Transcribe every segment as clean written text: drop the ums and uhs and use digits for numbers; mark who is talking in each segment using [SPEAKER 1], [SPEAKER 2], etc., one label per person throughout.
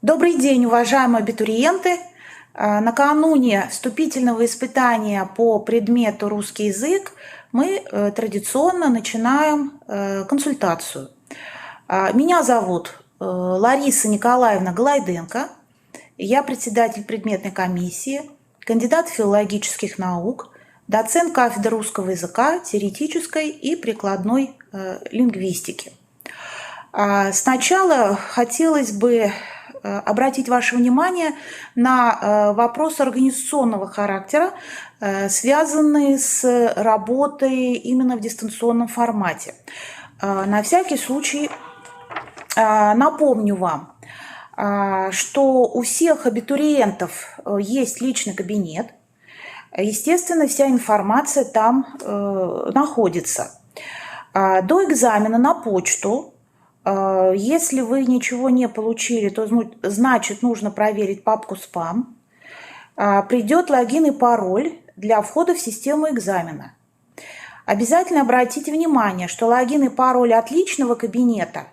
[SPEAKER 1] Добрый день, уважаемые абитуриенты! Накануне вступительного испытания по предмету русский язык мы традиционно начинаем консультацию. Меня зовут Лариса Николаевна Голайденко. Я председатель предметной комиссии, кандидат филологических наук, доцент кафедры русского языка, теоретической и прикладной лингвистики. Сначала хотелось бы обратить ваше внимание на вопросы организационного характера, связанные с работой именно в дистанционном формате. На всякий случай напомню вам, что у всех абитуриентов есть личный кабинет. Естественно, вся информация там находится. До экзамена на почту, если вы ничего не получили, то значит нужно проверить папку «Спам». Придет логин и пароль для входа в систему экзамена. Обязательно обратите внимание, что логин и пароль от личного кабинета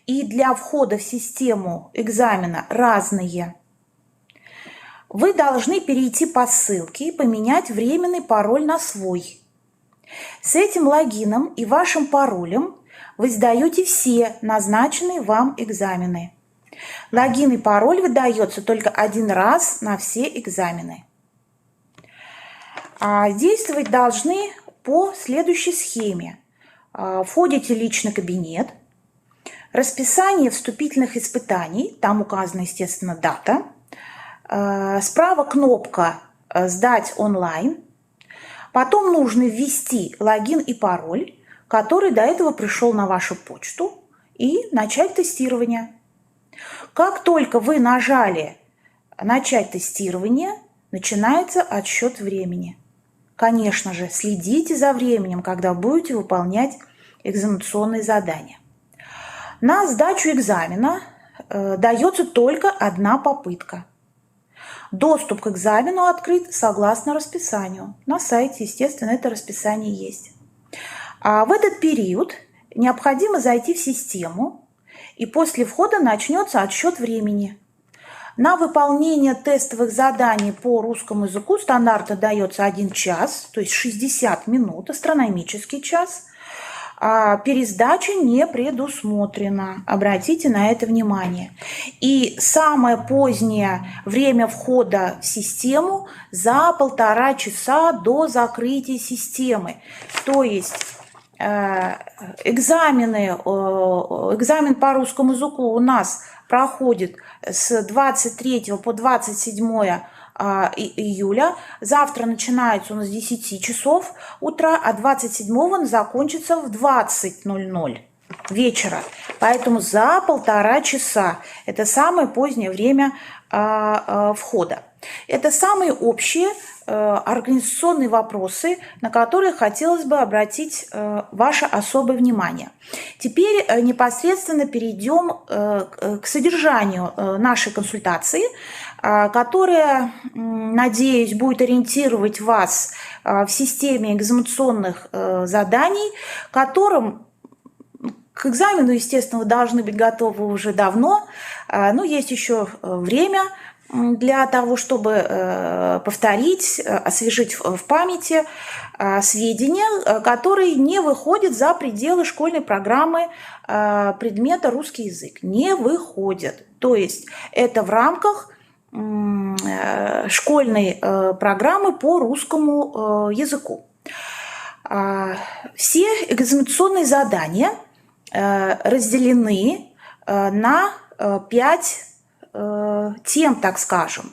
[SPEAKER 1] и для входа в систему экзамена разные. Вы должны перейти по ссылке и поменять временный пароль на свой. С этим логином и вашим паролем вы сдаете все назначенные вам экзамены. Логин и пароль выдается только один раз на все экзамены. Действовать должны по следующей схеме. Входите в личный кабинет, расписание вступительных испытаний, там указана, естественно, дата. Справа кнопка «Сдать онлайн». Потом нужно ввести логин и пароль, который до этого пришел на вашу почту, и начать тестирование. Как только вы нажали «Начать тестирование», начинается отсчет времени. Конечно же, следите за временем, когда будете выполнять экзаменационные задания. На сдачу экзамена дается только одна попытка. Доступ к экзамену открыт согласно расписанию. На сайте, естественно, это расписание есть. А в этот период необходимо зайти в систему, и после входа начнется отсчет времени. На выполнение тестовых заданий по русскому языку стандартно дается 1 час, то есть 60 минут, астрономический час. А пересдача не предусмотрена. Обратите на это внимание. И самое позднее время входа в систему за 1,5 часа до закрытия системы. То есть экзамен по русскому языку у нас проходит с 23 по 27 июля. Завтра начинается он с 10 часов утра, а 27-го закончится в 20:00 вечера. Поэтому за 1,5 часа это самое позднее время входа. Это самые общие организационные вопросы, на которые хотелось бы обратить ваше особое внимание. Теперь непосредственно перейдем к содержанию нашей консультации, которая, надеюсь, будет ориентировать вас в системе экзаменационных заданий, которым к экзамену, естественно, вы должны быть готовы уже давно, но есть еще время для того, чтобы повторить, освежить в памяти сведения, которые не выходят за пределы школьной программы предмета русский язык. Не выходят. То есть это в рамках школьной программы по русскому языку. Все экзаменационные задания разделены на 5 тем, так скажем.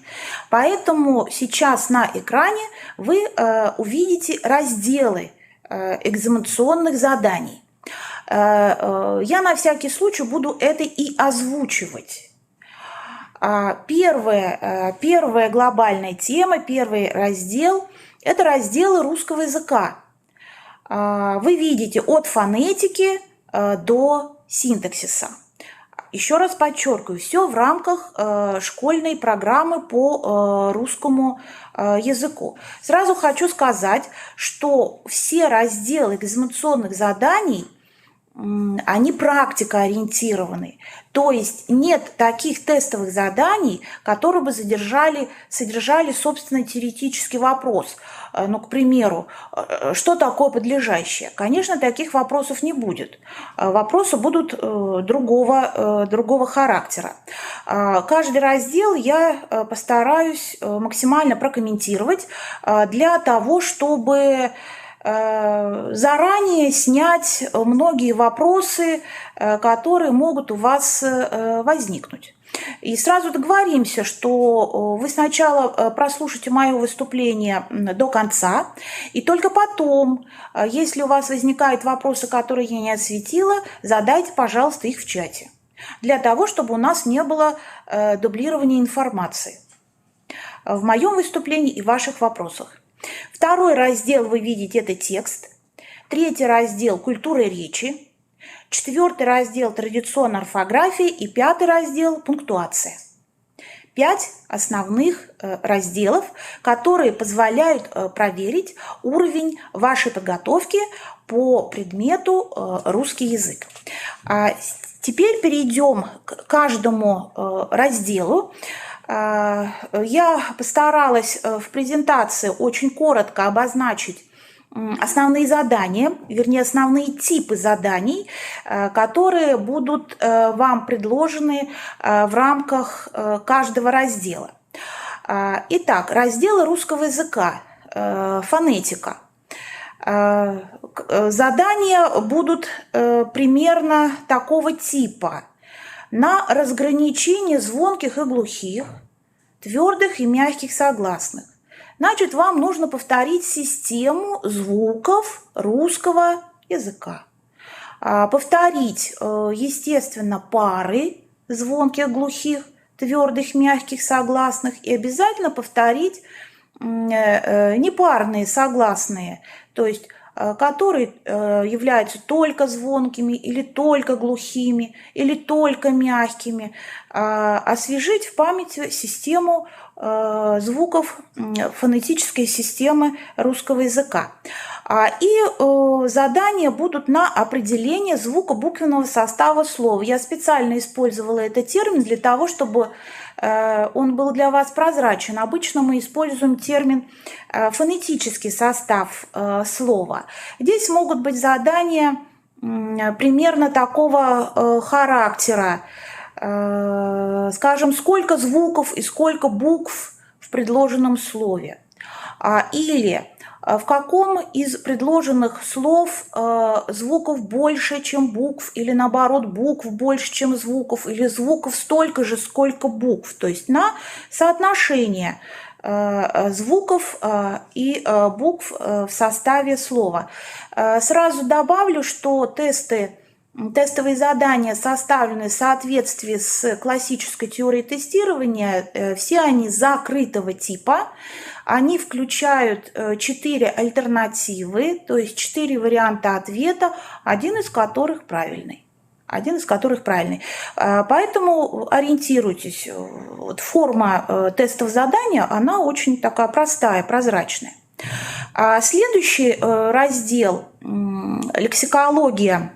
[SPEAKER 1] Поэтому сейчас на экране вы увидите разделы экзаменационных заданий. Я на всякий случай буду это и озвучивать. Первая глобальная тема, первый раздел – это разделы русского языка. Вы видите от фонетики до синтаксиса. Еще раз подчеркиваю, все в рамках школьной программы по русскому языку. Сразу хочу сказать, что все разделы экзаменационных заданий они практикоориентированы. То есть нет таких тестовых заданий, которые бы содержали, собственно, теоретический вопрос. Ну, к примеру, что такое подлежащее? Конечно, таких вопросов не будет. Вопросы будут другого характера. Каждый раздел я постараюсь максимально прокомментировать для того, чтобы заранее снять многие вопросы, которые могут у вас возникнуть. И сразу договоримся, что вы сначала прослушайте мое выступление до конца, и только потом, если у вас возникают вопросы, которые я не осветила, задайте, пожалуйста, их в чате, для того, чтобы у нас не было дублирования информации в моем выступлении и в ваших вопросах. Второй раздел вы видите – это текст. Третий раздел – культура речи. Четвертый раздел – традиционная орфография. И пятый раздел – пунктуация. 5 основных разделов, которые позволяют проверить уровень вашей подготовки по предмету русский язык. Теперь перейдем к каждому разделу. Я постаралась в презентации очень коротко обозначить основные задания, вернее, основные типы заданий, которые будут вам предложены в рамках каждого раздела. Итак, разделы русского языка, фонетика. Задания будут примерно такого типа: на разграничение звонких и глухих, твердых и мягких согласных. Значит, вам нужно повторить систему звуков русского языка. Повторить, естественно, пары звонких, глухих, твердых, мягких согласных. И обязательно повторить непарные согласные, то есть которые являются только звонкими или только глухими или только мягкими, освежить в памяти систему звуков фонетической системы русского языка. И задания будут на определение звукобуквенного состава слова. Я специально использовала этот термин для того, чтобы он был для вас прозрачен. Обычно мы используем термин фонетический состав слова. Здесь могут быть задания примерно такого характера. Скажем, сколько звуков и сколько букв в предложенном слове. Или в каком из предложенных слов звуков больше, чем букв, или наоборот, букв больше, чем звуков, или звуков столько же, сколько букв. То есть на соотношение звуков и букв в составе слова. Сразу добавлю, что тестовые задания составлены в соответствии с классической теорией тестирования. Все они закрытого типа. Они включают 4 альтернативы, то есть 4 варианта ответа, один из которых правильный. Поэтому ориентируйтесь. Форма тестового задания, она очень такая простая, прозрачная. Следующий раздел – лексикология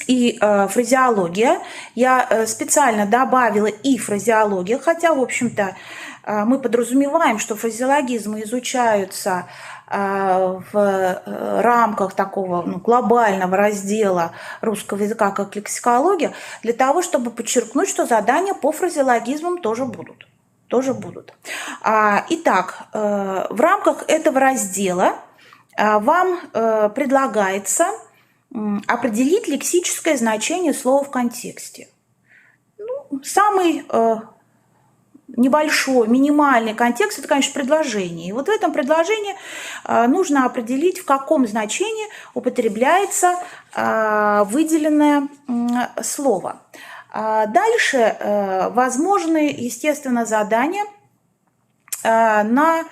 [SPEAKER 1] и фразеология. Я специально добавила и фразеология, хотя, в общем-то, мы подразумеваем, что фразеологизмы изучаются в рамках такого глобального раздела русского языка, как лексикология, для того, чтобы подчеркнуть, что задания по фразеологизмам тоже будут. Итак, в рамках этого раздела вам предлагается определить лексическое значение слова в контексте. Самый небольшой, минимальный контекст – это, конечно, предложение. И вот в этом предложении нужно определить, в каком значении употребляется выделенное слово. Дальше возможны, естественно, задания на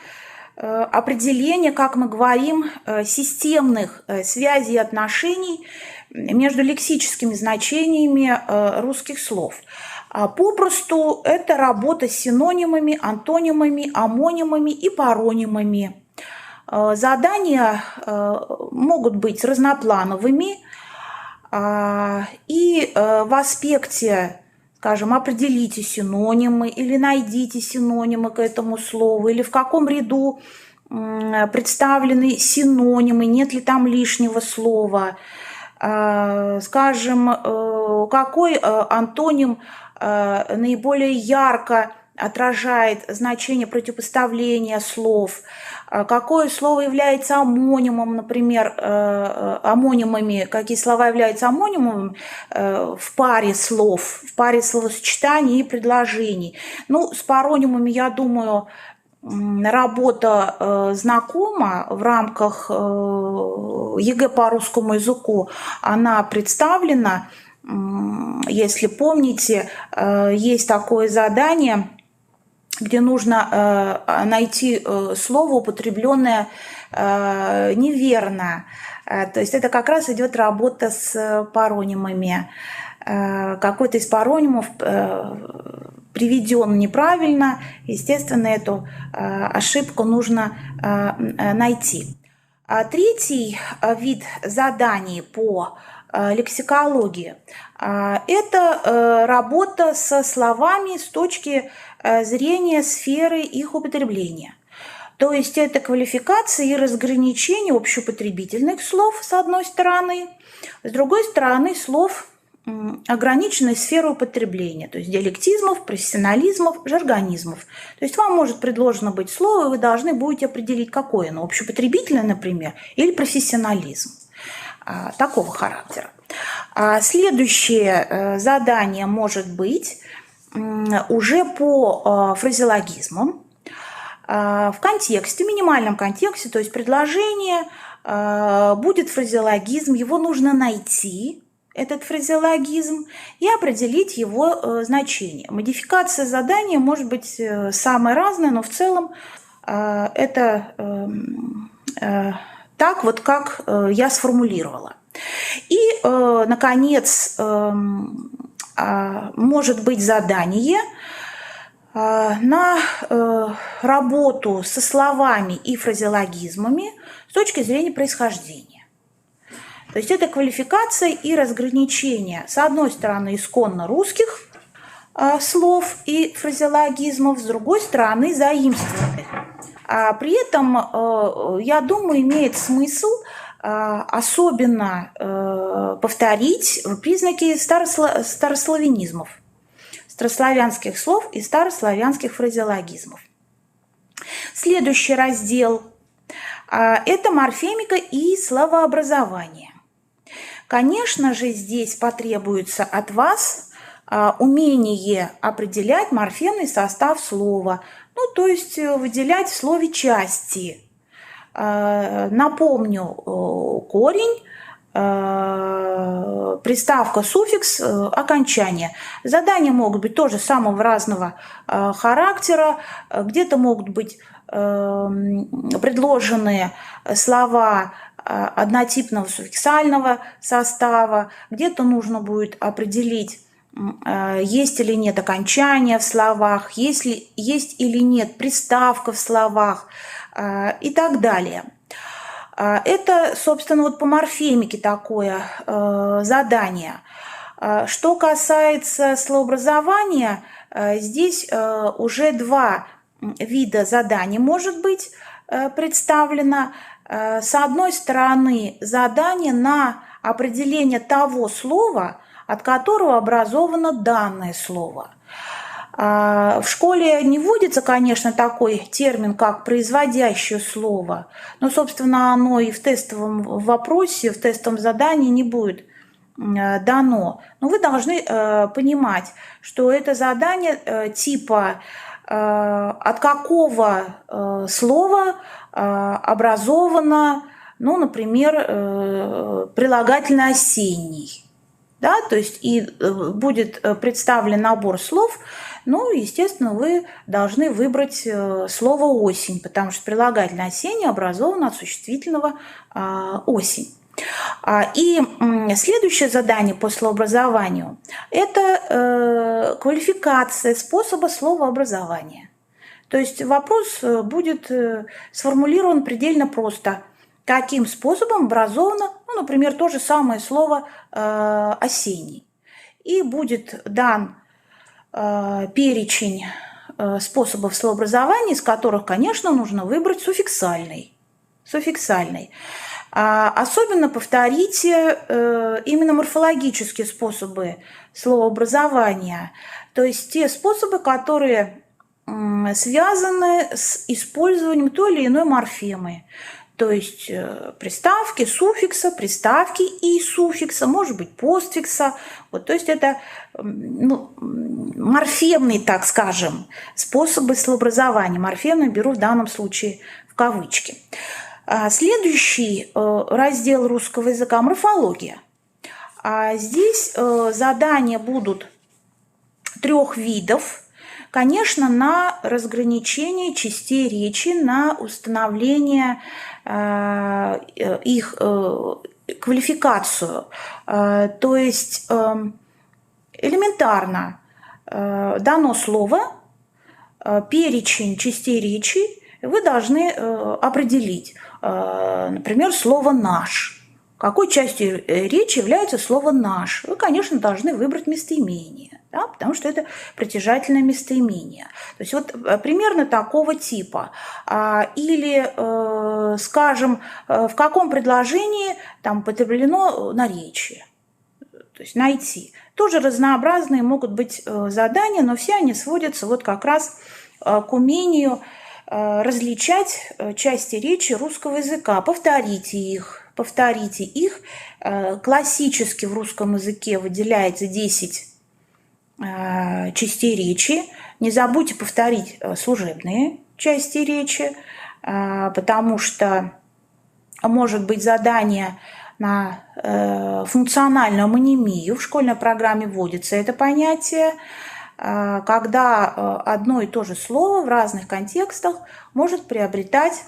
[SPEAKER 1] определение, как мы говорим, системных связей и отношений между лексическими значениями русских слов. Попросту это работа с синонимами, антонимами, омонимами и паронимами. Задания могут быть разноплановыми, И в аспекте, скажем, определите синонимы или найдите синонимы к этому слову, или в каком ряду представлены синонимы, нет ли там лишнего слова, скажем, какой антоним наиболее ярко отражает значение противопоставления слов, какое слово является амонимом, например, амонимами, какие слова являются амонимами в паре слов, в паре словосочетаний и предложений. Ну, с паронимами, я думаю, работа знакома в рамках ЕГЭ по русскому языку, она представлена. Если помните, есть такое задание, где нужно найти слово, употребленное неверно. То есть это как раз идет работа с паронимами. Какой-то из паронимов приведен неправильно, естественно, эту ошибку нужно найти. Третий вид заданий по лексикологии – это работа со словами с точки зрения сферы их употребления. То есть это квалификация и разграничение общеупотребительных слов с одной стороны, с другой стороны слов ограниченной сферы употребления, то есть диалектизмов, профессионализмов, жаргонизмов. То есть вам может предложено быть слово, и вы должны будете определить, какое оно, общеупотребительное, например, или профессионализм такого характера. Следующее задание может быть уже по фразеологизмам. В контексте, минимальном контексте, то есть предложение, будет фразеологизм, его нужно найти, этот фразеологизм, и определить его значение. Модификация задания может быть самая разная, но в целом это так вот, как я сформулировала. И, наконец, может быть задание на работу со словами и фразеологизмами с точки зрения происхождения. То есть это квалификация и разграничение, с одной стороны, исконно русских слов и фразеологизмов, с другой стороны, заимствованных. При этом, я думаю, имеет смысл особенно повторить признаки старославянизмов, старославянских слов и старославянских фразеологизмов. Следующий раздел – это морфемика и словообразование. Конечно же, здесь потребуется от вас умение определять морфемный состав слова, ну, то есть выделять в слове части. Напомню, корень, приставка, суффикс, окончание. Задания могут быть тоже самого разного характера. Где-то могут быть предложены слова однотипного суффиксального состава, где-то нужно будет определить, есть или нет окончания в словах, есть или нет приставка в словах и так далее. Это, собственно, вот по морфемике такое задание. Что касается словообразования, здесь уже два вида заданий может быть представлено. С одной стороны, задание на определение того слова, от которого образовано данное слово. В школе не вводится, конечно, такой термин, как производящее слово, но, собственно, оно и в тестовом вопросе, в тестовом задании не будет дано. Но вы должны понимать, что это задание типа от какого слова образовано, ну, например, прилагательное осенний. Да, то есть и будет представлен набор слов, ну, естественно, вы должны выбрать слово «осень», потому что прилагательное осенний образовано от существительного «осень». И следующее задание по словообразованию – это квалификация способа словообразования. То есть вопрос будет сформулирован предельно просто. каким способом образовано, ну, например, то же самое слово «осенний». И будет дан перечень способов словообразования, из которых, конечно, нужно выбрать суффиксальный. Особенно повторите именно морфологические способы словообразования, то есть те способы, которые связаны с использованием той или иной морфемы. То есть приставки, суффикса, приставки и суффикса, может быть, постфикса. Вот, то есть это морфемные, так скажем, способы словообразования. Морфемные беру в данном случае в кавычки. Следующий раздел русского языка – морфология. Здесь задания будут 3 видов. Конечно, на разграничение частей речи, на установление их квалификацию. То есть элементарно дано слово, перечень частей речи, вы должны определить, например, слово «наш». Какой частью речи является слово «наш»? Вы, конечно, должны выбрать местоимение, да, потому что это притяжательное местоимение. То есть вот примерно такого типа. Или, скажем, в каком предложении там употреблено наречие. То есть найти. Тоже разнообразные могут быть задания, но все они сводятся вот как раз к умению различать части речи русского языка. Повторите их. Классически в русском языке выделяется 10 частей речи. Не забудьте повторить служебные части речи, потому что может быть задание на функциональную амонимию. В школьной программе вводится это понятие, когда одно и то же слово в разных контекстах может приобретать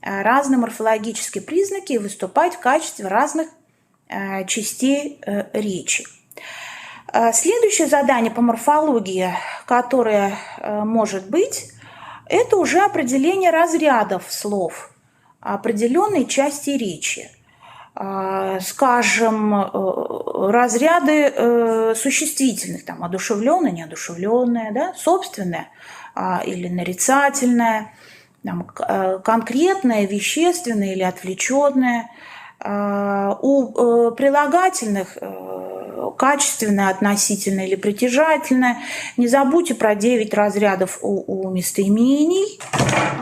[SPEAKER 1] разные морфологические признаки и выступать в качестве разных частей речи. Следующее задание по морфологии, которое может быть, это уже определение разрядов слов, определенной части речи. Скажем, разряды существительных, там, одушевленное, неодушевленное, да, собственное или нарицательное, там, конкретное, вещественное или отвлеченное. У прилагательных качественное, относительное или притяжательное. Не забудьте про 9 разрядов у местоимений.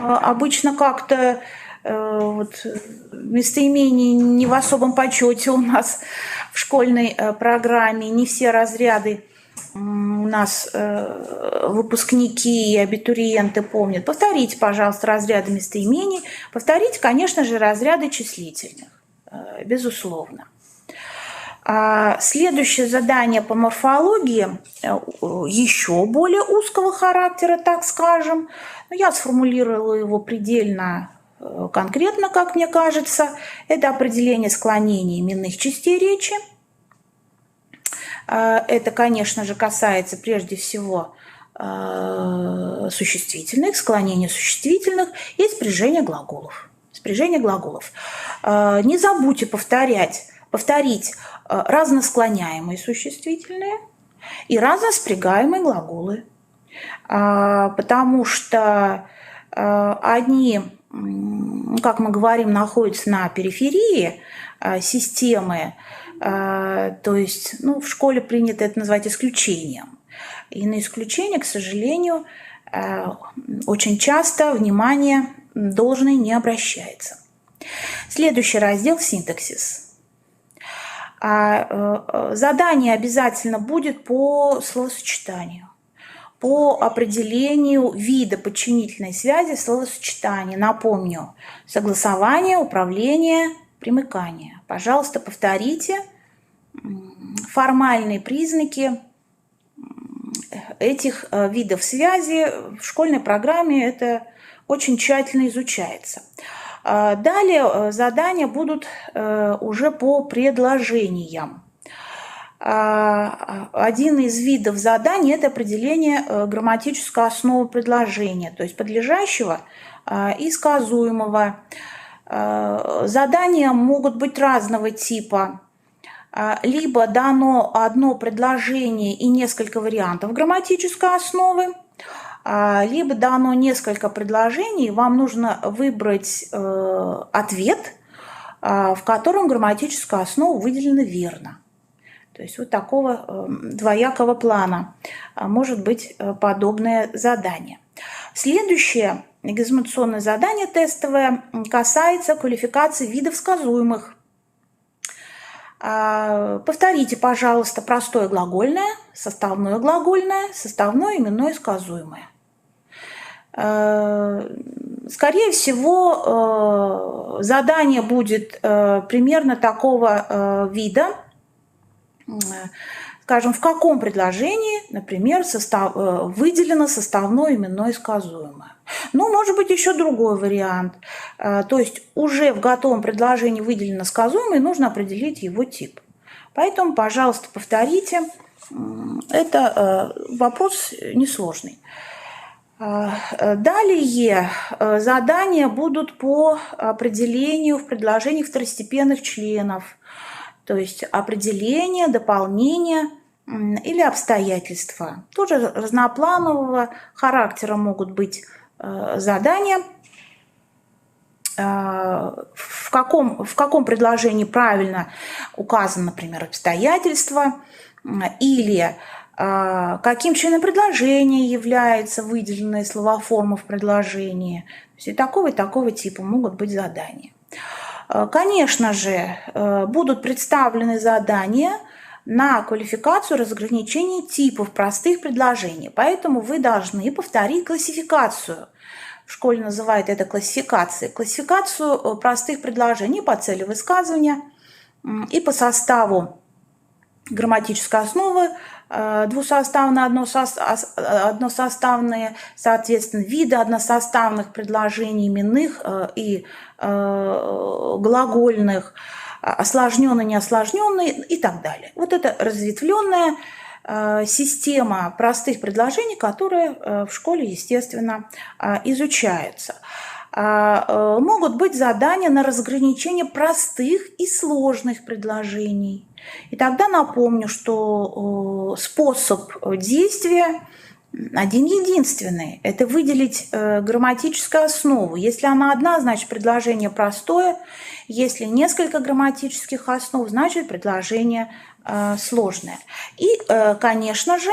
[SPEAKER 1] Обычно как-то вот, местоимения не в особом почете у нас в школьной программе. Не все разряды у нас выпускники и абитуриенты помнят. Повторите, пожалуйста, разряды местоимений. Повторите, конечно же, разряды числительных, безусловно. Следующее задание по морфологии еще более узкого характера, так скажем. Я сформулировала его предельно конкретно, как мне кажется. Это определение склонений именных частей речи. Это, конечно же, касается прежде всего существительных, склонения существительных и спряжения глаголов. Не забудьте повторить разносклоняемые существительные и разноспрягаемые глаголы, потому что они, как мы говорим, находятся на периферии системы, то есть в школе принято это называть исключением. И на исключение, к сожалению, очень часто внимание должное не обращается. Следующий раздел – синтаксис. Задание обязательно будет по словосочетанию, по определению вида подчинительной связи словосочетания. Напомню, согласование, управление, примыкание. Пожалуйста, повторите формальные признаки этих видов связи. В школьной программе это очень тщательно изучается. Далее задания будут уже по предложениям. Один из видов заданий – это определение грамматической основы предложения, то есть подлежащего и сказуемого. Задания могут быть разного типа. Либо дано одно предложение и несколько вариантов грамматической основы, либо дано несколько предложений, вам нужно выбрать ответ, в котором грамматическая основа выделена верно. То есть вот такого двоякого плана может быть подобное задание. Следующее экзаменационное задание тестовое касается квалификации видов сказуемых. Повторите, пожалуйста, простое глагольное, составное именное сказуемое. Скорее всего, задание будет примерно такого вида. Скажем, в каком предложении, например, выделено составное именное сказуемое. Ну, может быть, еще другой вариант. То есть уже в готовом предложении выделено сказуемое, нужно определить его тип. Поэтому, пожалуйста, повторите. Это вопрос несложный. Далее задания будут по определению в предложениях второстепенных членов. То есть определение, дополнение или обстоятельства. Тоже разнопланового характера могут быть задания. В каком предложении правильно указано, например, обстоятельства, или каким членом предложения является выделенная словоформа в предложении. То есть и такого типа могут быть задания. Конечно же, будут представлены задания на квалификацию разграничения типов простых предложений. Поэтому вы должны повторить классификацию. В школе называют это классификацией. Классификацию простых предложений по цели высказывания и по составу грамматической основы, двусоставные, односоставные, соответственно, виды односоставных предложений именных и глагольных, осложненные, неосложненные и так далее. Вот это разветвленная система простых предложений, которые в школе, естественно, изучаются. Могут быть задания на разграничение простых и сложных предложений. И тогда напомню, что способ действия один-единственный – это выделить грамматическую основу. Если она одна, значит предложение простое. Если несколько грамматических основ, значит предложение сложное. И, конечно же,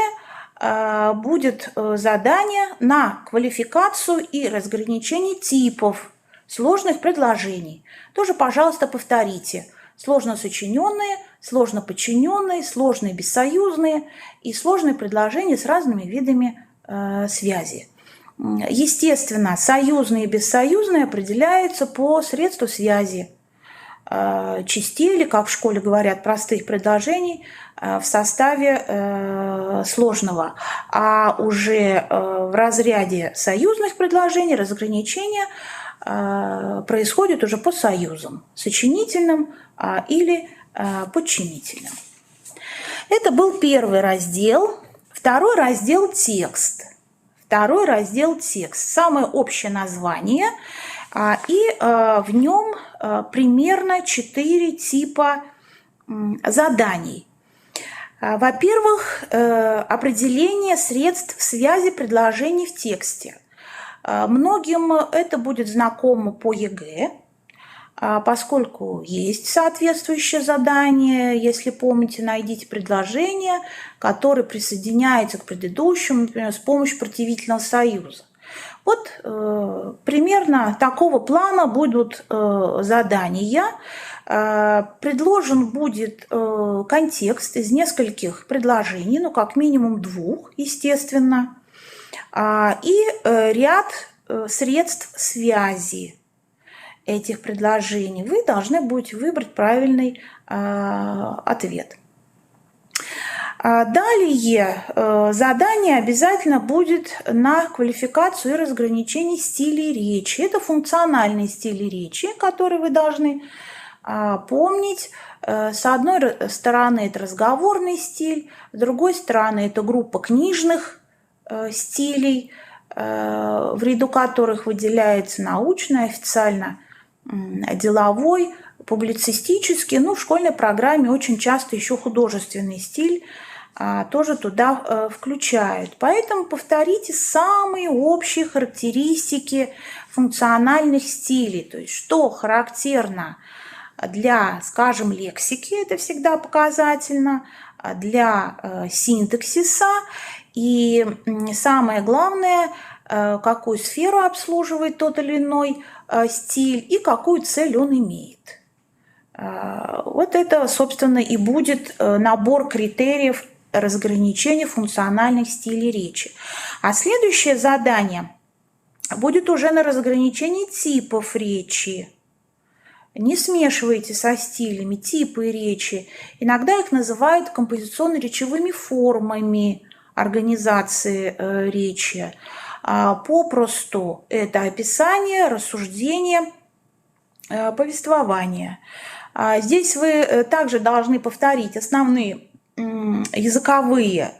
[SPEAKER 1] будет задание на квалификацию и разграничение типов сложных предложений. Тоже, пожалуйста, повторите. Сложно сочиненные, сложно подчиненные, сложные бессоюзные и сложные предложения с разными видами связи. Естественно, союзные и бессоюзные определяются по средству связи частей, или, как в школе говорят, простых предложений в составе сложного. А уже в разряде союзных предложений разграничение происходит уже по союзам, сочинительным или подчинительным. Это был первый раздел. Второй раздел – текст. Самое общее название, и в нем примерно 4 типа заданий. Во-первых, определение средств связи предложений в тексте. Многим это будет знакомо по ЕГЭ, поскольку есть соответствующее задание. Если помните, найдите предложение, которое присоединяется к предыдущему, например, с помощью противительного союза. Вот примерно такого плана будут задания. Предложен будет контекст из нескольких предложений, ну, как минимум 2, естественно, и ряд средств связи этих предложений. Вы должны будете выбрать правильный ответ. Далее задание обязательно будет на квалификацию и разграничение стилей речи. Это функциональные стили речи, которые вы должны помнить. С одной стороны, это разговорный стиль, с другой стороны, это группа книжных стилей, в ряду которых выделяется научная, официально деловой, публицистический. Ну, в школьной программе очень часто еще художественный стиль тоже туда включают. Поэтому повторите самые общие характеристики функциональных стилей. То есть, что характерно для, скажем, лексики, это всегда показательно, для синтаксиса. И самое главное, какую сферу обслуживает тот или иной стиль и какую цель он имеет. Вот это, собственно, и будет набор критериев разграничения функциональных стилей речи. А следующее задание будет уже на разграничении типов речи. Не смешивайте со стилями типы речи. Иногда их называют композиционно-речевыми формами организации речи. Попросту это описание, рассуждение, повествование. Здесь вы также должны повторить основные языковые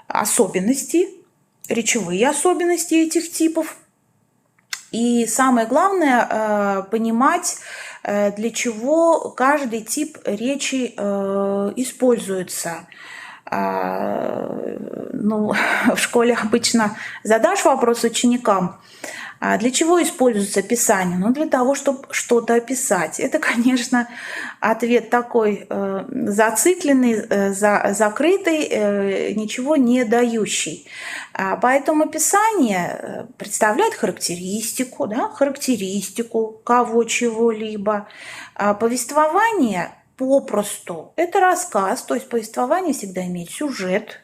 [SPEAKER 1] особенности, речевые особенности этих типов. И самое главное понимать, для чего каждый тип речи используется. Ну, в школе обычно задашь вопрос ученикам, для чего используется описание? Ну, для того, чтобы что-то описать. Это, конечно, ответ такой зацикленный, закрытый, ничего не дающий. Поэтому описание представляет характеристику, да, характеристику кого чего-либо. Повествование попросту – это рассказ, то есть повествование всегда имеет сюжет.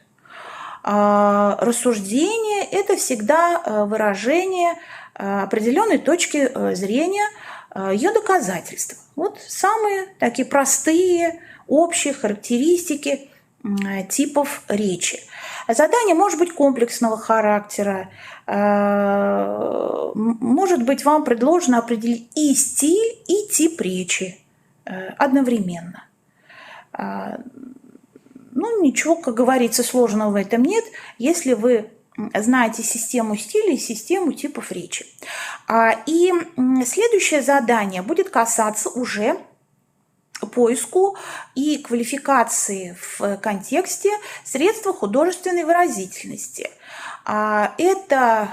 [SPEAKER 1] Рассуждение – это всегда выражение определенной точки зрения, ее доказательства. Вот самые такие простые, общие характеристики типов речи. Задание может быть комплексного характера, может быть вам предложено определить и стиль, и тип речи одновременно. Ну, ничего, как говорится, сложного в этом нет, если вы знаете систему стилей и систему типов речи. И следующее задание будет касаться уже поиску и квалификации в контексте средства художественной выразительности. Это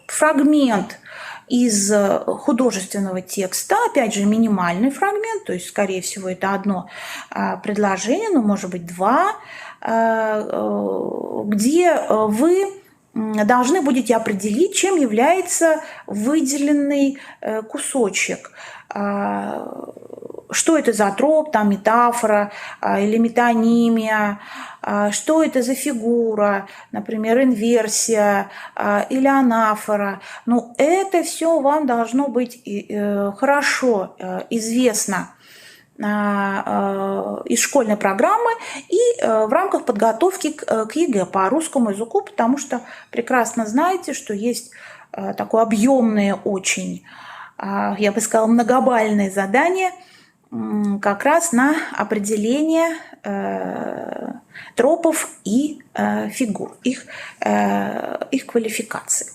[SPEAKER 1] фрагмент из художественного текста, опять же, минимальный фрагмент, то есть, скорее всего, это одно предложение, но, может быть, два, где вы должны будете определить, чем является выделенный кусочек. Что это за троп, там, метафора или метонимия, что это за фигура, например, инверсия или анафора. Ну, это все вам должно быть хорошо известно из школьной программы и в рамках подготовки к ЕГЭ по русскому языку, потому что прекрасно знаете, что есть такое объемное очень, я бы сказала, многобальное задание как раз на определение тропов и фигур, их квалификации.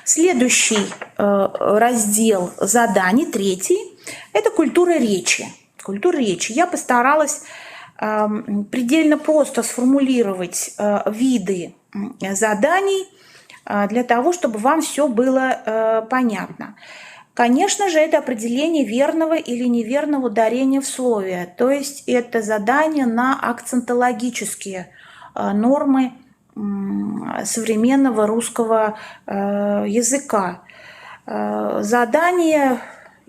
[SPEAKER 1] Следующий раздел заданий, третий, это культура речи. Культура речи. Я постаралась предельно просто сформулировать виды заданий для того, чтобы вам все было понятно. Конечно же, это определение верного или неверного ударения в слове, то есть это задание на акцентологические нормы современного русского языка. Задание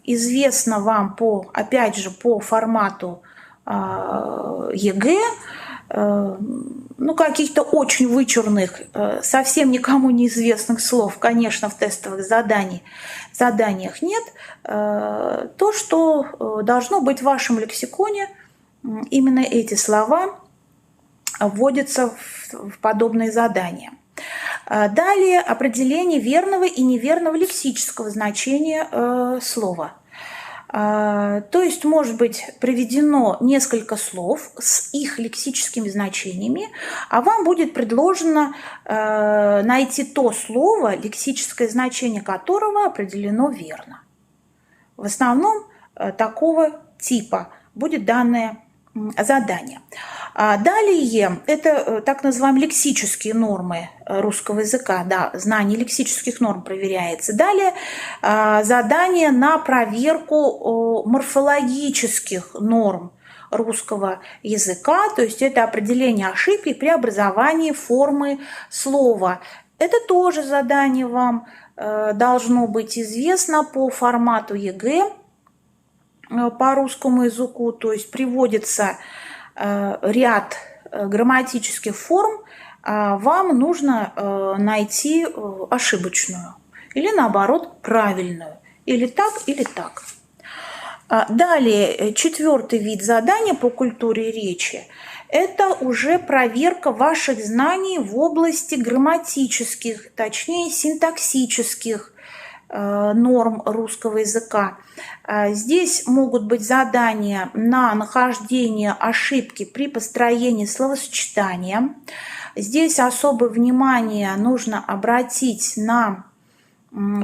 [SPEAKER 1] известно вам опять же, по формату ЕГЭ, ну, каких-то очень вычурных, совсем никому неизвестных слов, конечно, в тестовых заданиях нет. То, что должно быть в вашем лексиконе, именно эти слова вводятся в подобные задания. Далее определение верного и неверного лексического значения слова. То есть может быть приведено несколько слов с их лексическими значениями, а вам будет предложено найти то слово, лексическое значение которого определено верно. В основном такого типа будет данное задание. Далее это так называемые лексические нормы русского языка. Да, знание лексических норм проверяется. Далее задание на проверку морфологических норм русского языка, то есть это определение ошибки при образовании формы слова. Это тоже задание вам должно быть известно по формату ЕГЭ по русскому языку, то есть приводится ряд грамматических форм, вам нужно найти ошибочную или наоборот правильную, или так, или так. Далее, четвертый вид задания по культуре речи – это уже проверка ваших знаний в области грамматических, точнее синтаксических норм русского языка. Здесь могут быть задания на нахождение ошибки при построении словосочетания. Здесь особое внимание нужно обратить на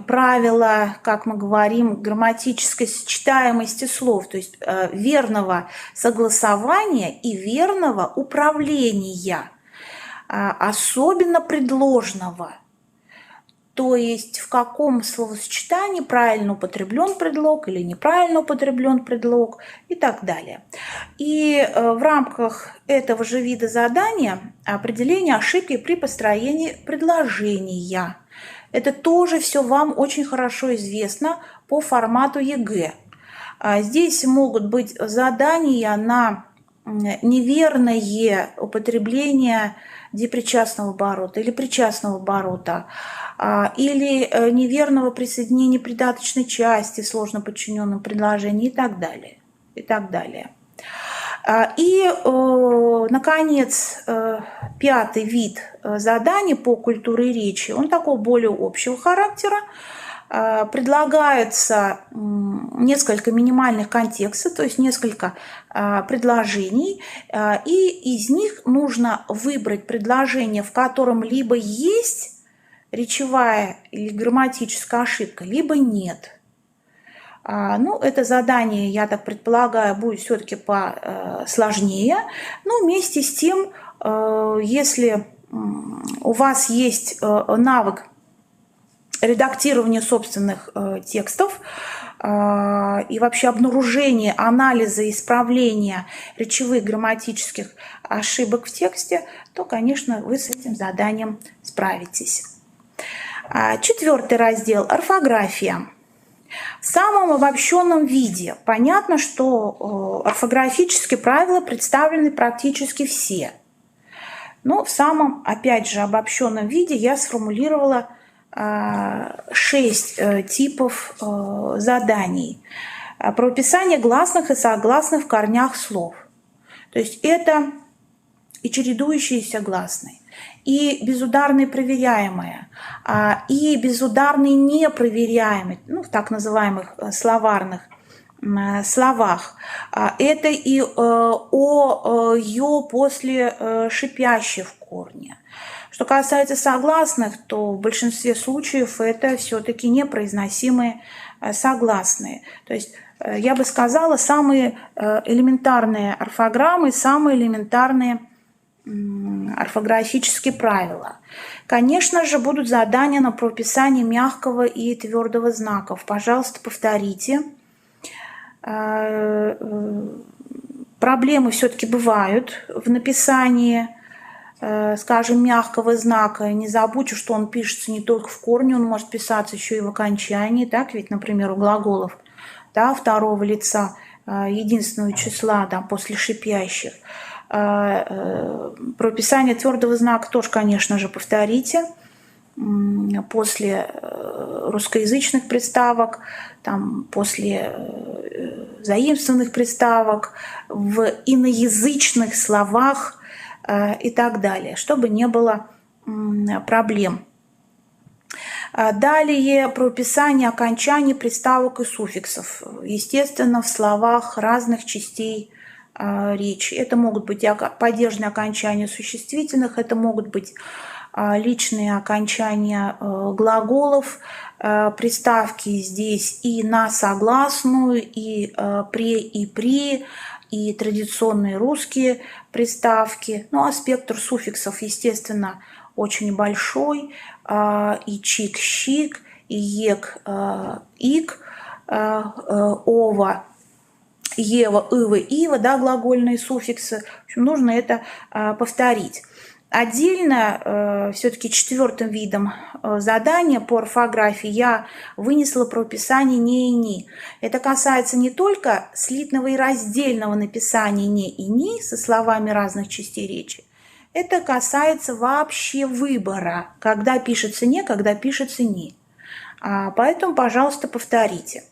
[SPEAKER 1] правила, как мы говорим, грамматической сочетаемости слов, то есть верного согласования и верного управления, особенно предложного. То есть в каком словосочетании правильно употреблен предлог или неправильно употреблен предлог и так далее. И в рамках этого же вида задания определение ошибки при построении предложения. Это тоже все вам очень хорошо известно по формату ЕГЭ. Здесь могут быть задания на неверное употребление депричастного оборота или причастного оборота, или неверного присоединения придаточной части в сложно подчиненном предложении и так далее. И так далее. И, наконец, пятый вид заданий по культуре речи, он такого более общего характера. Предлагается несколько минимальных контекстов, то есть несколько предложений, и из них нужно выбрать предложение, в котором либо есть речевая или грамматическая ошибка, либо нет. Ну, это задание, я так предполагаю, будет все-таки посложнее, но вместе с тем, если у вас есть навык редактирования собственных текстов и вообще обнаружения, анализа, исправления речевых грамматических ошибок в тексте, то, конечно, вы с этим заданием справитесь. Четвертый раздел – орфография. В самом обобщенном виде понятно, что орфографические правила представлены практически все. Но в самом, опять же, обобщенном виде я сформулировала 6 типов заданий. Прописание гласных и согласных в корнях слов. То есть это и чередующиеся гласные, и безударные проверяемые, и безударные непроверяемые, ну, в так называемых словарных словах. Это и о, ё после шипящих в корне. Что касается согласных, то в большинстве случаев это все-таки непроизносимые согласные. То есть я бы сказала, самые элементарные орфограммы, самые элементарные орфографические правила. Конечно же, будут задания на прописание мягкого и твердого знаков. Пожалуйста, повторите. Проблемы все-таки бывают в написании, скажем, мягкого знака. Не забудьте, что он пишется не только в корне, он может писаться еще и в окончании. Так ведь, например, у глаголов, да, второго лица единственного числа, да, после шипящих. Прописание твердого знака тоже, конечно же, повторите. После русскоязычных приставок, там, после заимствованных приставок, в иноязычных словах и так далее, чтобы не было проблем. Далее прописание окончаний приставок и суффиксов, естественно, в словах разных частей речи. Это могут быть падежные окончания существительных, это могут быть личные окончания глаголов, приставки здесь и на согласную, и пре, и при, и традиционные русские приставки. Ну а спектр суффиксов, естественно, очень большой. И чик-щик, и ек-ик, ова, ева, ива, ива, да, глагольные суффиксы. В общем, нужно это повторить. Отдельно, все-таки четвертым видом задания по орфографии я вынесла прописание «не» и «ни». Это касается не только слитного и раздельного написания «не» и «ни» со словами разных частей речи. Это касается вообще выбора, когда пишется «не», когда пишется «ни». Поэтому, пожалуйста, повторите.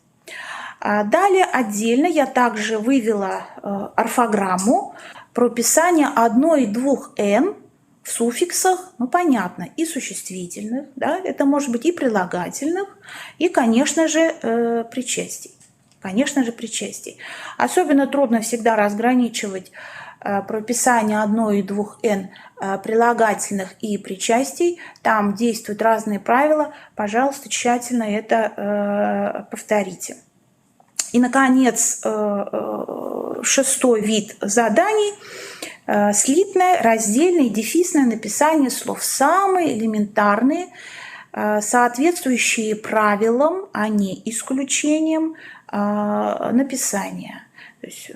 [SPEAKER 1] Далее отдельно я также вывела орфограмму прописания одной и двух «н» в суффиксах, ну понятно, и существительных, да, это может быть и прилагательных, и, конечно же, причастий. Конечно же, причастий. Особенно трудно всегда разграничивать прописание одной и двух «н» прилагательных и причастий. Там действуют разные правила. Пожалуйста, тщательно это повторите. И, наконец, шестой вид заданий – слитное, раздельное и дефисное написание слов. Самые элементарные, соответствующие правилам, а не исключениям написания. То есть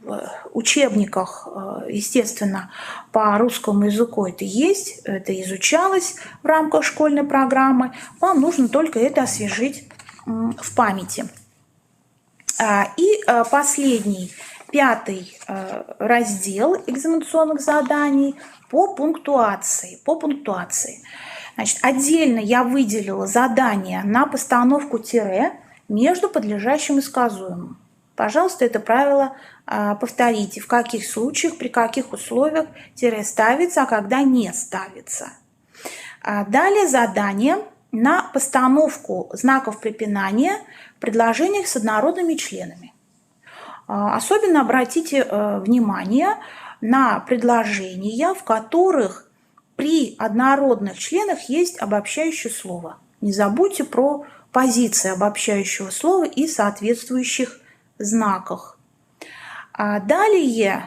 [SPEAKER 1] в учебниках, естественно, по русскому языку это есть, это изучалось в рамках школьной программы. Вам нужно только это освежить в памяти. И последний, пятый раздел экзаменационных заданий по пунктуации. Значит, отдельно я выделила задание на постановку тире между подлежащим и сказуемым. Пожалуйста, это правило повторите, в каких случаях, при каких условиях тире ставится, а когда не ставится. Далее задание на постановку знаков препинания в предложениях с однородными членами. Особенно обратите внимание на предложения, в которых при однородных членах есть обобщающее слово. Не забудьте про позиции обобщающего слова и соответствующих знаках. Далее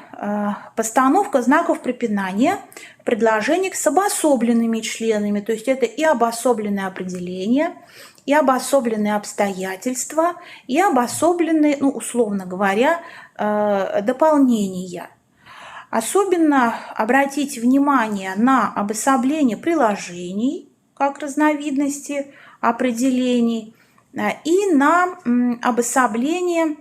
[SPEAKER 1] постановка знаков препинания в предложениях с обособленными членами, то есть это и обособленное определение, и обособленные обстоятельства, и обособленные, ну, условно говоря, дополнения. Особенно обратите внимание на обособление приложений, как разновидности определений, и на обособление,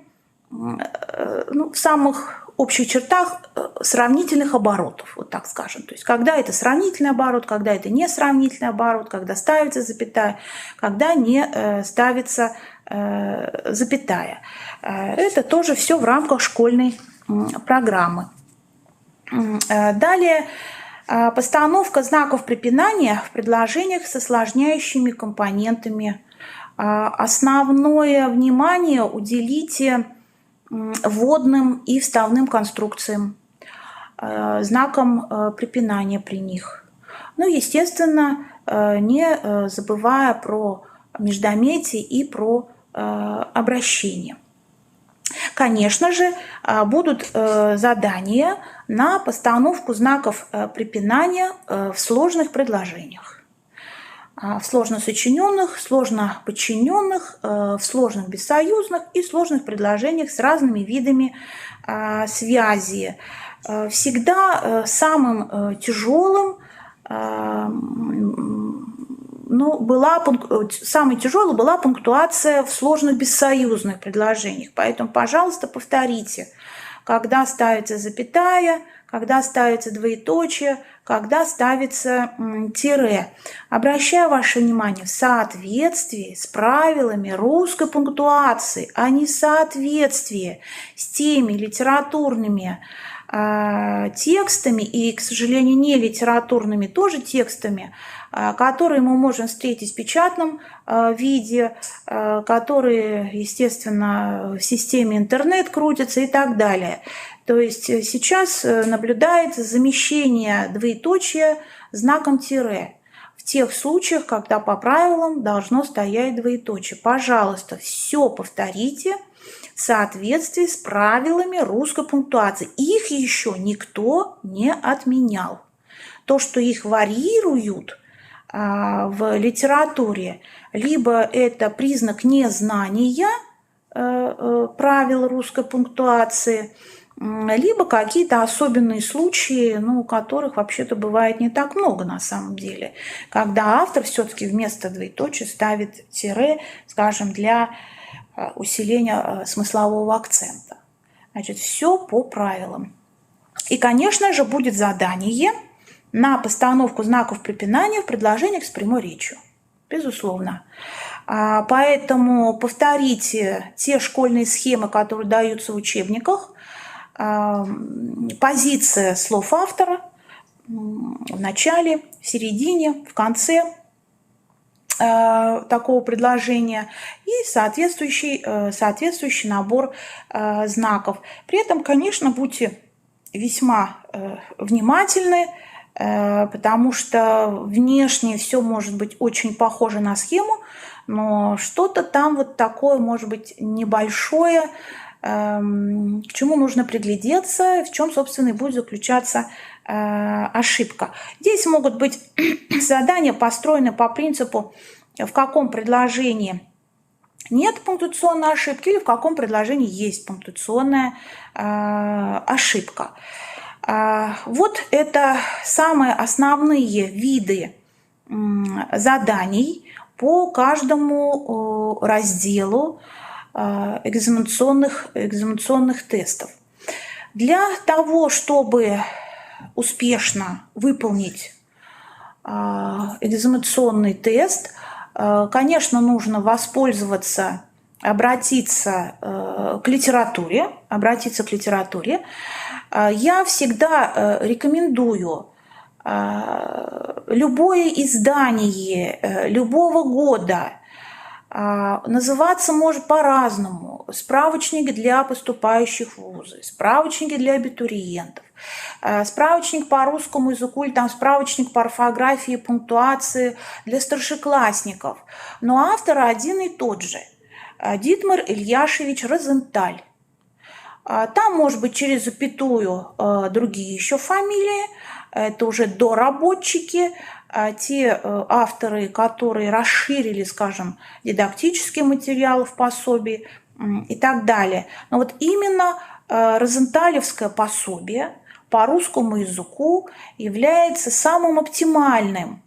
[SPEAKER 1] в самых общих чертах, сравнительных оборотов, вот так скажем. То есть когда это сравнительный оборот, когда это не сравнительный оборот, когда ставится запятая, когда не ставится запятая. Это тоже все в рамках школьной программы. Далее постановка знаков препинания в предложениях с осложняющими компонентами. Основное внимание уделите вводным и вставным конструкциям, знаком препинания при них. Ну, естественно, не забывая про междометие и про обращение. Конечно же, будут задания на постановку знаков препинания в сложных предложениях. В сложно сочиненных, сложно подчиненных, в сложных бессоюзных и сложных предложениях с разными видами связи. Всегда самым тяжелым самой тяжелой была пунктуация в сложных бессоюзных предложениях. Поэтому, пожалуйста, повторите, когда ставится запятая, когда ставится двоеточие, когда ставится тире. Обращаю ваше внимание в соответствии с правилами русской пунктуации, а не в соответствии с теми литературными текстами и, к сожалению, не литературными тоже текстами, которые мы можем встретить в печатном виде, которые, естественно, в системе интернет крутятся и так далее. То есть сейчас наблюдается замещение двоеточия знаком тире в тех случаях, когда по правилам должно стоять двоеточие. Пожалуйста, все повторите в соответствии с правилами русской пунктуации. Их еще никто не отменял. То, что их варьируют в литературе, либо это признак незнания правил русской пунктуации, либо какие-то особенные случаи, которых вообще-то бывает не так много на самом деле, когда автор все-таки вместо двоеточия ставит тире, скажем, для усиления смыслового акцента. Значит, все по правилам. И, конечно же, будет задание на постановку знаков препинания в предложениях с прямой речью. Безусловно. Поэтому повторите те школьные схемы, которые даются в учебниках. Позиция слов автора в начале, в середине, в конце такого предложения и соответствующий набор знаков. При этом, конечно, будьте весьма внимательны, потому что внешне все может быть очень похоже на схему, но что-то там вот такое может быть небольшое, к чему нужно приглядеться, в чем, собственно, и будет заключаться ошибка. Здесь могут быть задания построены по принципу, в каком предложении нет пунктуационной ошибки или в каком предложении есть пунктуационная ошибка. Вот это самые основные виды заданий по каждому разделу экзаменационных тестов. Для того, чтобы успешно выполнить экзаменационный тест, конечно, нужно обратиться к литературе. Я всегда рекомендую любое издание любого года, называться может по-разному. Справочник для поступающих в вузы, справочники для абитуриентов, справочник по русскому языку или справочник по орфографии, пунктуации для старшеклассников. Но автор один и тот же – Дитмар Ильяшевич Розенталь. Там, может быть, через запятую другие еще фамилии, это уже доработчики, те авторы, которые расширили, скажем, дидактический материал в пособии и так далее. Но вот именно розенталевское пособие по русскому языку является самым оптимальным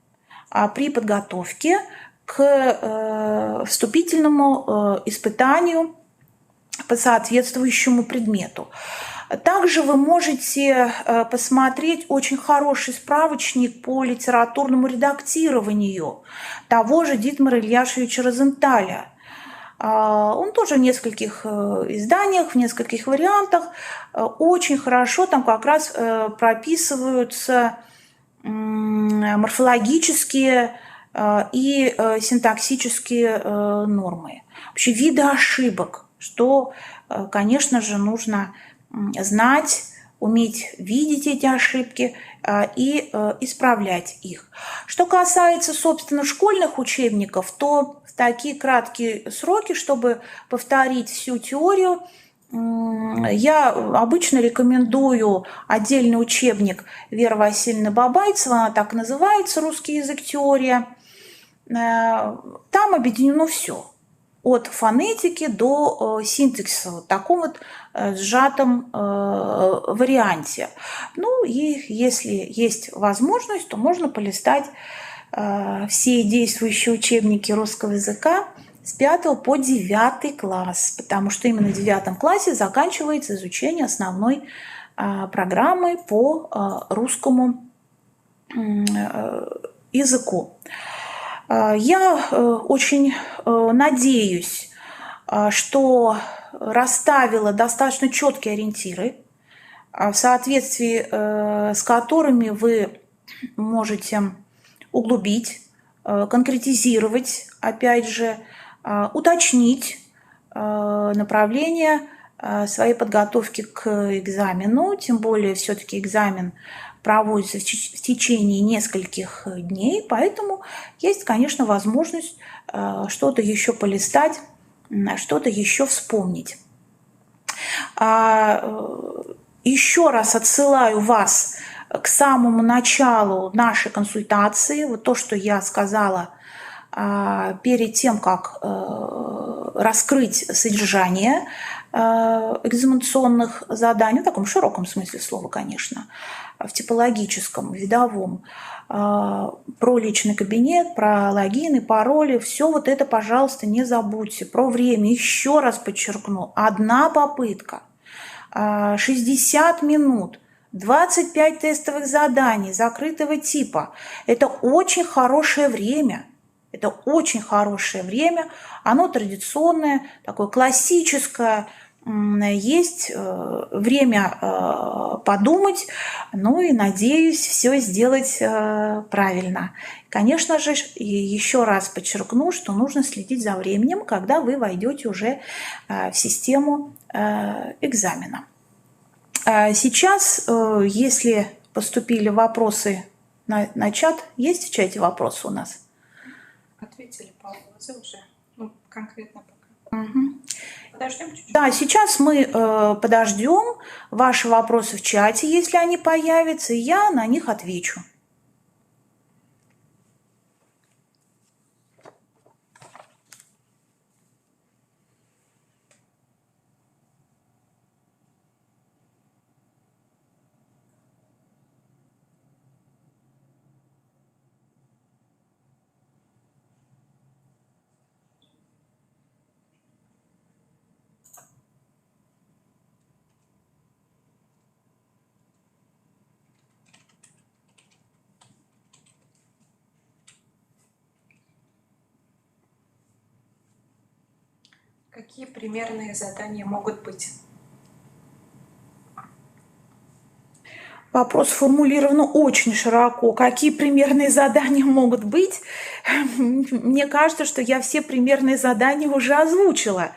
[SPEAKER 1] при подготовке к вступительному испытанию по соответствующему предмету. Также вы можете посмотреть очень хороший справочник по литературному редактированию того же Дитмара Ильяшевича Розенталя. Он тоже в нескольких изданиях, в нескольких вариантах. Очень хорошо там как раз прописываются морфологические и синтаксические нормы. Вообще виды ошибок, что, конечно же, нужно знать, уметь видеть эти ошибки и исправлять их. Что касается, собственно, школьных учебников, то в такие краткие сроки, чтобы повторить всю теорию, я обычно рекомендую отдельный учебник Веры Васильевны Бабайцевой, она так называется, «Русский язык. Теория». Там объединено все. От фонетики до синтаксиса в таком вот сжатом варианте. Ну и если есть возможность, то можно полистать все действующие учебники русского языка с 5 по 9 класс, потому что именно в 9 классе заканчивается изучение основной программы по русскому языку. Я очень надеюсь, что расставила достаточно четкие ориентиры в соответствии с которыми вы можете углубить, конкретизировать, опять же, уточнить направление своей подготовки к экзамену, тем более все-таки экзамен проводится в течение нескольких дней, поэтому есть, конечно, возможность что-то еще полистать, что-то еще вспомнить. Еще раз отсылаю вас к самому началу нашей консультации, вот то, что я сказала перед тем, как раскрыть содержание экзаменационных заданий, в таком широком смысле слова, конечно, в типологическом, видовом, про личный кабинет, про логины, пароли, все вот это, пожалуйста, не забудьте. Про время, еще раз подчеркну, одна попытка, 60 минут, 25 тестовых заданий закрытого типа. Это очень хорошее время. Это очень хорошее время. Оно традиционное, такое классическое. Есть время подумать, ну и, надеюсь, все сделать правильно. Конечно же, еще раз подчеркну, что нужно следить за временем, когда вы войдете уже в систему экзамена. Сейчас, если поступили вопросы на чат, есть в чате вопросы у нас?
[SPEAKER 2] Ответили по ОВЗ уже, ну, конкретно пока.
[SPEAKER 1] Угу.
[SPEAKER 2] Подождем чуть-чуть.
[SPEAKER 1] Да, сейчас мы подождем ваши вопросы в чате, если они появятся, и я на них отвечу.
[SPEAKER 2] Какие примерные задания могут быть?
[SPEAKER 1] Вопрос сформулирован очень широко. Какие примерные задания могут быть? Мне кажется, что я все примерные задания уже озвучила.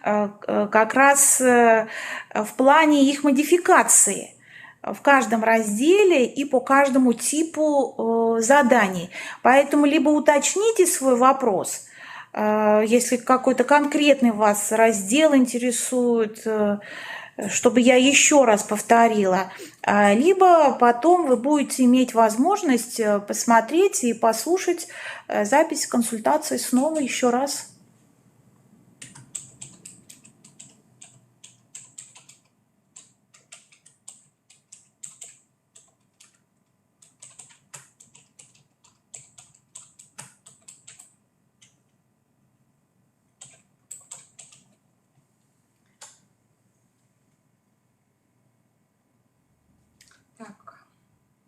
[SPEAKER 1] Как раз в плане их модификации в каждом разделе и по каждому типу заданий. Поэтому либо уточните свой вопрос, если какой-то конкретный вас раздел интересует, чтобы я еще раз повторила, либо потом вы будете иметь возможность посмотреть и послушать запись консультации снова еще раз.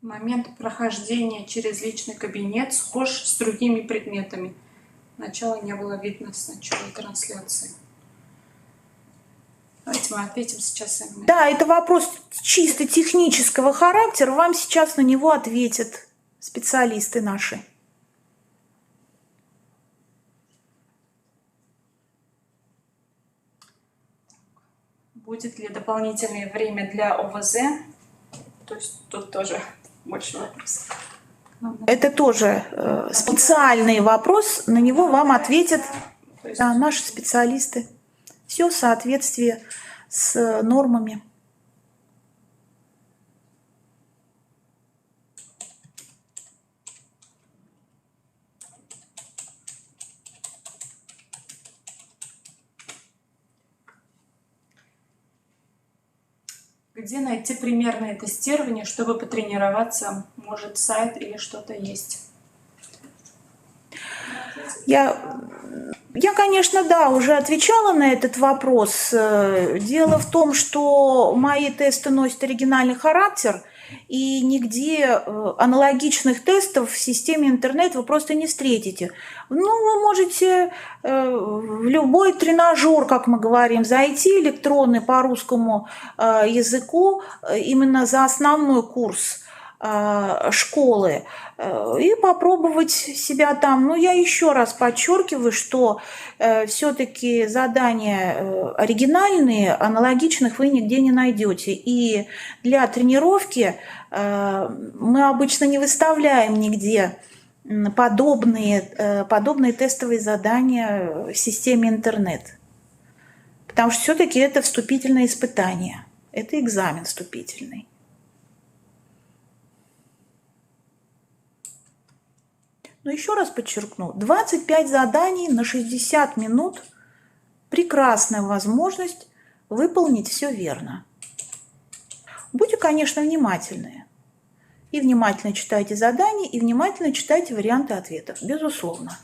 [SPEAKER 2] Момент прохождения через личный кабинет схож с другими предметами. Начало не было видно с начала трансляции. Давайте мы ответим сейчас сами.
[SPEAKER 1] Да, это вопрос чисто технического характера. Вам сейчас на него ответят специалисты наши.
[SPEAKER 2] Будет ли дополнительное время для ОВЗ? То есть тут тоже больше вопросов.
[SPEAKER 1] Это тоже специальный вопрос, на него вам ответят наши специалисты. Все в соответствии с нормами.
[SPEAKER 2] Где найти примерное тестирование, чтобы потренироваться? Может, сайт или что-то есть?
[SPEAKER 1] Я, конечно, да, уже отвечала на этот вопрос. Дело в том, что мои тесты носят оригинальный характер, и нигде аналогичных тестов в системе интернет вы просто не встретите. Ну, вы можете в любой тренажер, как мы говорим, зайти электронный по русскому языку именно за основной курс школы и попробовать себя там. Но я еще раз подчеркиваю, что все-таки задания оригинальные, аналогичных вы нигде не найдете. И для тренировки мы обычно не выставляем нигде подобные тестовые задания в системе интернет. Потому что все-таки это вступительное испытание, это экзамен вступительный. Но еще раз подчеркну, 25 заданий на 60 минут – прекрасная возможность выполнить все верно. Будьте, конечно, внимательны. И внимательно читайте задания, и внимательно читайте варианты ответов, безусловно.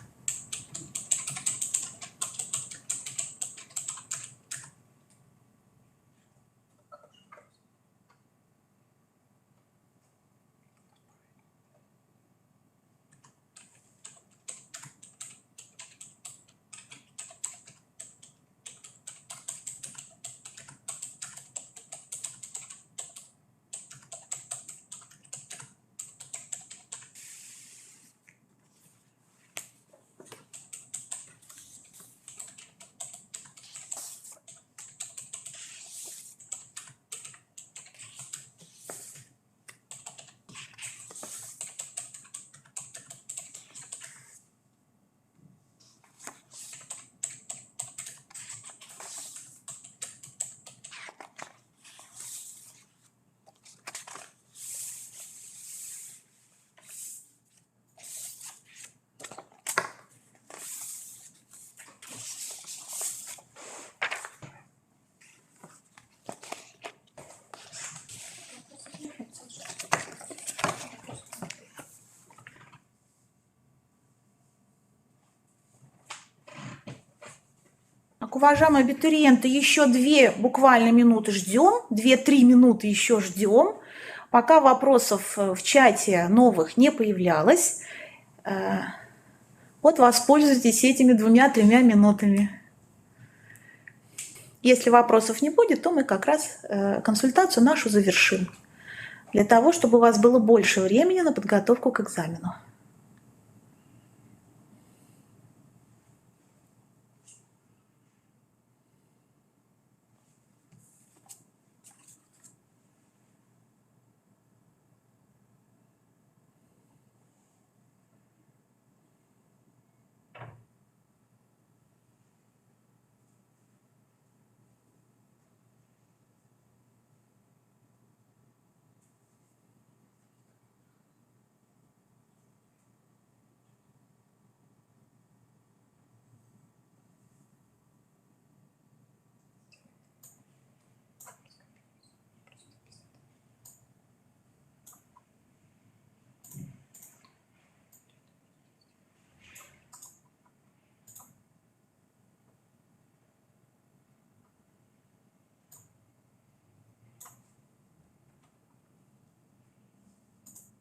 [SPEAKER 1] Уважаемые абитуриенты, еще 2 буквально минуты ждем, 2-3 минуты еще ждем, пока вопросов в чате новых не появлялось. Вот воспользуйтесь этими 2-3 минутами. Если вопросов не будет, то мы как раз консультацию нашу завершим, для того, чтобы у вас было больше времени на подготовку к экзамену.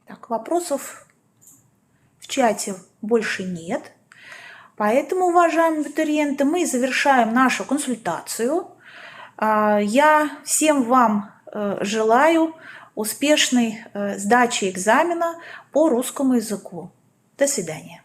[SPEAKER 1] Так, вопросов в чате больше нет. Поэтому, уважаемые абитуриенты, мы завершаем нашу консультацию. Я всем вам желаю успешной сдачи экзамена по русскому языку. До свидания.